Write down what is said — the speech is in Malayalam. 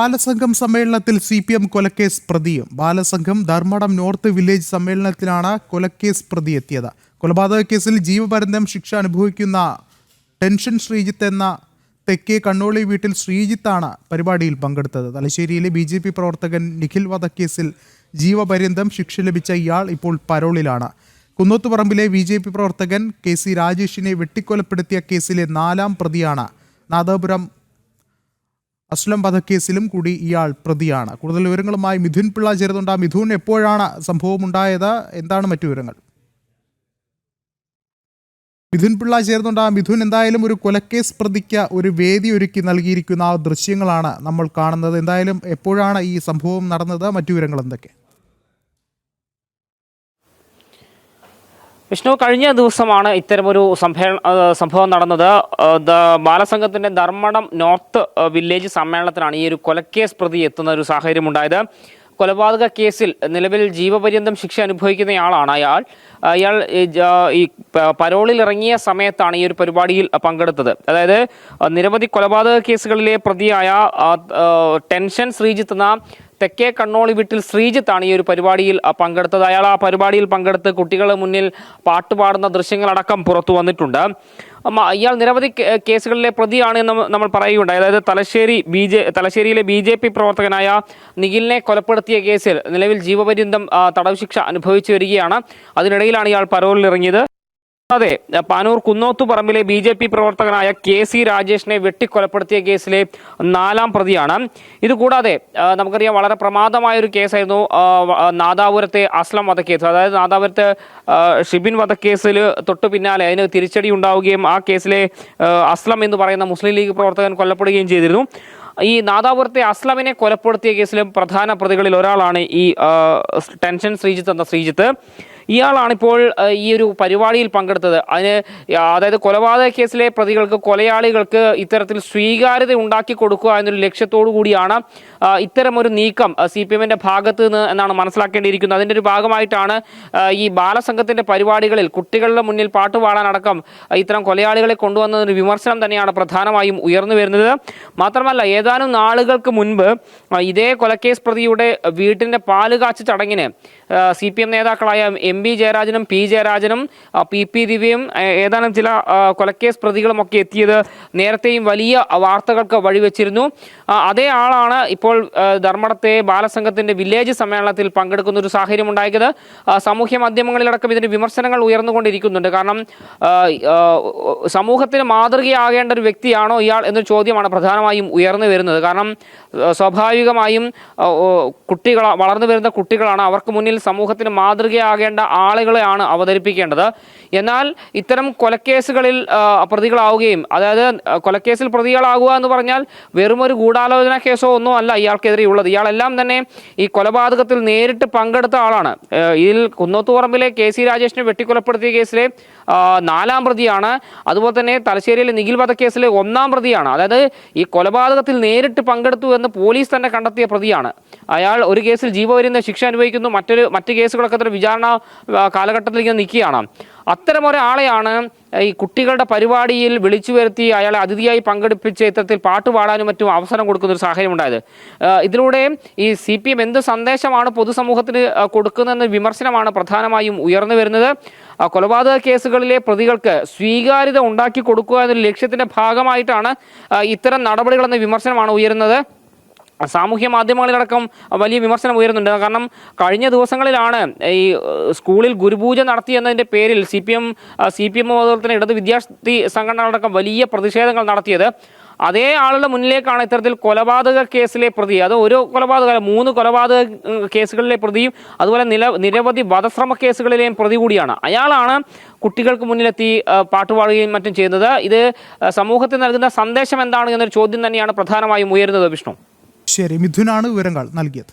ബാലസംഘം സമ്മേളനത്തിൽ CPM കൊലക്കേസ് പ്രതിയും. ബാലസംഘം ധർമ്മടം നോർത്ത് വില്ലേജ് സമ്മേളനത്തിലാണ് കൊലക്കേസ് പ്രതി എത്തിയത്. കൊലപാതക കേസിൽ ജീവപര്യന്തം ശിക്ഷ അനുഭവിക്കുന്ന ടെൻഷൻ ശ്രീജിത്ത് എന്ന തെക്കേ കണ്ണോളി വീട്ടിൽ ശ്രീജിത്താണ് പരിപാടിയിൽ പങ്കെടുത്തത്. തലശ്ശേരിയിലെ BJP പ്രവർത്തകൻ നിഖിൽ വധക്കേസിൽ ജീവപര്യന്തം ശിക്ഷ ലഭിച്ച ഇയാൾ ഇപ്പോൾ പരോളിലാണ്. കുന്നോത്തുപറമ്പിലെ BJP പ്രവർത്തകൻ KC രാജേഷിനെ വെട്ടിക്കൊലപ്പെടുത്തിയ കേസിലെ 4ാം പ്രതിയാണ്. നാദാപുരം അസ്ലം വധക്കേസിലും കൂടി ഇയാൾ പ്രതിയാണ്. കൂടുതൽ വിവരങ്ങളുമായി മിഥുൻ പിള്ള ചേരുന്നുണ്ട്. മിഥുൻ, എപ്പോഴാണ് സംഭവം ഉണ്ടായത്? എന്താണ് മറ്റു വിവരങ്ങൾ? മിഥുൻ പിള്ള ചേർന്നുണ്ട്. മിഥുൻ, എന്തായാലും ഒരു കൊലക്കേസ് പ്രതിക്ക് ഒരു വേദി ഒരുക്കി നൽകിയിരിക്കുന്ന ആ ദൃശ്യങ്ങളാണ് നമ്മൾ കാണുന്നത്. എന്തായാലും എപ്പോഴാണ് ഈ സംഭവം നടന്നത്? മറ്റു വിവരങ്ങൾ എന്തൊക്കെ? വിഷ്ണു, കഴിഞ്ഞ ദിവസമാണ് ഇത്തരമൊരു സംഭവം നടന്നത്. ബാലസംഘത്തിന്റെ ധർമ്മടം നോർത്ത് വില്ലേജ് സമ്മേളനത്തിലാണ് ഈ ഒരു കൊലക്കേസ് പ്രതി എത്തുന്ന ഒരു സാഹചര്യം ഉണ്ടായത്. കൊലപാതക കേസിൽ നിലവിൽ ജീവപര്യന്തം ശിക്ഷ അനുഭവിക്കുന്നയാളാണ് അയാൾ ഈ പരോളിൽ ഇറങ്ങിയ സമയത്താണ് ഈ ഒരു പരിപാടിയിൽ പങ്കെടുത്തത്. അതായത് നിരവധി കൊലപാതക കേസുകളിലെ പ്രതിയായ ടെൻഷൻ ശ്രീജിത്ത് എന്ന തെക്കേ കണ്ണോളി വീട്ടിൽ ശ്രീജിത്താണ് ഈ ഒരു പരിപാടിയിൽ പങ്കെടുത്തത്. അയാൾ ആ പരിപാടിയിൽ പങ്കെടുത്ത് കുട്ടികളുടെ മുന്നിൽ പാട്ടുപാടുന്ന ദൃശ്യങ്ങളടക്കം പുറത്തു വന്നിട്ടുണ്ട്. ഇയാൾ നിരവധി കേസുകളിലെ പ്രതിയാണ് എന്ന് നമ്മൾ പറയുകയുണ്ടായി. അതായത് തലശ്ശേരിയിലെ BJP പ്രവർത്തകനായ നിഖിലിനെ കൊലപ്പെടുത്തിയ കേസിൽ നിലവിൽ ജീവപര്യന്തം തടവ് ശിക്ഷ അനുഭവിച്ചു വരികയാണ്. അതിനിടയിലാണ് ഇയാൾ പരോളിൽ ഇറങ്ങിയത്. അതെ, പാനൂർ കുന്നോത്തുപറമ്പിലെ BJP പ്രവർത്തകനായ KC രാജേഷിനെ വെട്ടിക്കൊലപ്പെടുത്തിയ കേസിലെ 4ാം പ്രതിയാണ്. ഇതുകൂടാതെ നമുക്കറിയാം, വളരെ പ്രമാദമായൊരു കേസായിരുന്നു നാദാപുരത്തെ അസ്ലം വധക്കേസ്. അതായത് നാദാപുരത്തെ ഷിബിൻ വധക്കേസിൽ തൊട്ടു പിന്നാലെ അതിന് തിരിച്ചടി ഉണ്ടാവുകയും ആ കേസിലെ അസ്ലം എന്ന് പറയുന്ന മുസ്ലിം ലീഗ് പ്രവർത്തകൻ കൊല്ലപ്പെടുകയും ചെയ്തിരുന്നു. ഈ നാദാപുരത്തെ അസ്ലമിനെ കൊലപ്പെടുത്തിയ കേസിലും പ്രധാന പ്രതികളിൽ ഒരാളാണ് ഈ ടെൻഷൻ ശ്രീജിത്ത് എന്ന ശ്രീജിത്ത്. ഇയാളാണിപ്പോൾ ഈ ഒരു പരിപാടിയിൽ പങ്കെടുത്തത്. അതായത് കൊലപാതക കേസിലെ പ്രതികൾക്ക്, കൊലയാളികൾക്ക് ഇത്തരത്തിൽ സ്വീകാര്യത ഉണ്ടാക്കി കൊടുക്കുക എന്നൊരു ലക്ഷ്യത്തോടു കൂടിയാണ് ഇത്തരമൊരു നീക്കം CPMന്റെ ഭാഗത്ത് നിന്ന് എന്നാണ് മനസ്സിലാക്കേണ്ടിയിരിക്കുന്നത്. അതിൻ്റെ ഒരു ഭാഗമായിട്ടാണ് ഈ ബാലസംഘത്തിന്റെ പരിപാടികളിൽ കുട്ടികളുടെ മുന്നിൽ പാട്ടുപാടാനടക്കം ഇത്തരം കൊലയാളികളെ കൊണ്ടുവന്നതിന് വിമർശനം തന്നെയാണ് പ്രധാനമായും ഉയർന്നു വരുന്നത്. മാത്രമല്ല, ഏതാനും നാളുകൾക്ക് മുൻപ് ഇതേ കൊലക്കേസ് പ്രതിയുടെ വീട്ടിൻ്റെ പാലുകാച്ച് ചടങ്ങിന് CPM നേതാക്കളായ MP ജയരാജനും P ജയരാജനും PP ദിവ്യയും ഏതാനും ചില കൊലക്കേസ് പ്രതികളുമൊക്കെ എത്തിയത് നേരത്തെയും വലിയ വാർത്തകൾക്ക് വഴിവെച്ചിരുന്നു. അതേ ആളാണ് ഇപ്പോൾ ധർമ്മടത്തെ ബാലസംഘത്തിന്റെ വില്ലേജ് സമ്മേളനത്തിൽ പങ്കെടുക്കുന്ന ഒരു സാഹചര്യം ഉണ്ടായത്. സാമൂഹ്യ മാധ്യമങ്ങളിലടക്കം ഇതിന്റെ വിമർശനങ്ങൾ ഉയർന്നുകൊണ്ടിരിക്കുന്നുണ്ട്. കാരണം സമൂഹത്തിന് മാതൃകയാകേണ്ട ഒരു വ്യക്തിയാണോ ഇയാൾ എന്നൊരു ചോദ്യമാണ് പ്രധാനമായും ഉയർന്നു വരുന്നത്. കാരണം സ്വാഭാവികമായും വളർന്നു വരുന്ന കുട്ടികളാണ്. അവർക്ക് മുന്നിൽ സമൂഹത്തിന് മാതൃകയാകേണ്ട ആളുകളെയാണ് അവതരിപ്പിക്കേണ്ടത്. എന്നാൽ ഇത്തരം കൊലക്കേസുകളിൽ പ്രതികളാവുകയും, അതായത് കൊലക്കേസിൽ പ്രതികളാകുക എന്ന് പറഞ്ഞാൽ വെറുമൊരു ഗൂഢാലോചന കേസോ ഒന്നും അല്ല ഇയാൾക്കെതിരെയുള്ളത്. ഇയാളെല്ലാം തന്നെ ഈ കൊലപാതകത്തിൽ നേരിട്ട് പങ്കെടുത്ത ആളാണ്. ഇതിൽ കുന്നോത്തുപറമ്പിലെ KC രാജേഷിനെ വെട്ടിക്കൊലപ്പെടുത്തിയ കേസിലെ 4ാം പ്രതിയാണ്. അതുപോലെ തന്നെ തലശ്ശേരിയിലെ നിഖിൽ വധക്കേസിലെ 1ാം പ്രതിയാണ്. അതായത് ഈ കൊലപാതകത്തിൽ നേരിട്ട് പങ്കെടുത്തു എന്ന് പോലീസ് തന്നെ കണ്ടെത്തിയ പ്രതിയാണ് അയാൾ. ഒരു കേസിൽ ജീവപര്യന്തം ശിക്ഷ അനുഭവിക്കുന്നു, മറ്റ് കേസുകളൊക്കെ തന്നെ വിചാരണ കാലഘട്ടത്തിലേക്ക് നിൽക്കുകയാണ്. അത്തരമൊരാളെയാണ് ഈ കുട്ടികളുടെ പരിപാടിയിൽ വിളിച്ചു വരുത്തി അയാളെ അതിഥിയായി പങ്കെടുപ്പിച്ച് ഇത്തരത്തിൽ പാട്ടുപാടാനും മറ്റും അവസരം കൊടുക്കുന്ന ഒരു സാഹചര്യം ഉണ്ടായത്. ഇതിലൂടെ ഈ CPM എന്ത് സന്ദേശമാണ് പൊതുസമൂഹത്തിന് കൊടുക്കുന്നതെന്ന വിമർശനമാണ് പ്രധാനമായും ഉയർന്നു വരുന്നത്. കൊലപാതക കേസുകളിലെ പ്രതികൾക്ക് സ്വീകാര്യത ഉണ്ടാക്കി കൊടുക്കുക എന്നൊരു ലക്ഷ്യത്തിന്റെ ഭാഗമായിട്ടാണ് ഇത്തരം നടപടികളെന്ന വിമർശനമാണ് ഉയരുന്നത്. സാമൂഹ്യ മാധ്യമങ്ങളിലടക്കം വലിയ വിമർശനം ഉയരുന്നുണ്ട്. കാരണം കഴിഞ്ഞ ദിവസങ്ങളിലാണ് ഈ സ്കൂളിൽ ഗുരുപൂജ നടത്തിയെന്നതിൻ്റെ പേരിൽ CPM അതുപോലെ തന്നെ ഇടത് വിദ്യാർത്ഥി സംഘടനകളടക്കം വലിയ പ്രതിഷേധങ്ങൾ നടത്തിയത്. അതേ ആളുടെ മുന്നിലേക്കാണ് ഇത്തരത്തിൽ കൊലപാതക കേസിലെ പ്രതി, അത് ഒരു കൊലപാതക 3 കൊലപാതക കേസുകളിലെ പ്രതിയും അതുപോലെ നിരവധി വധശ്രമ കേസുകളിലെയും പ്രതി കൂടിയാണ്. അയാളാണ് കുട്ടികൾക്ക് മുന്നിലെത്തി പാട്ടുപാടുകയും മറ്റും ചെയ്യുന്നത്. ഇത് സമൂഹത്തിൽ നൽകുന്ന സന്ദേശം എന്താണ് എന്നൊരു ചോദ്യം തന്നെയാണ് പ്രധാനമായും ഉയരുന്നത്. വിഷ്ണു, ശരി, മിഥുനാണ് വിവരങ്ങൾ നൽകിയത്.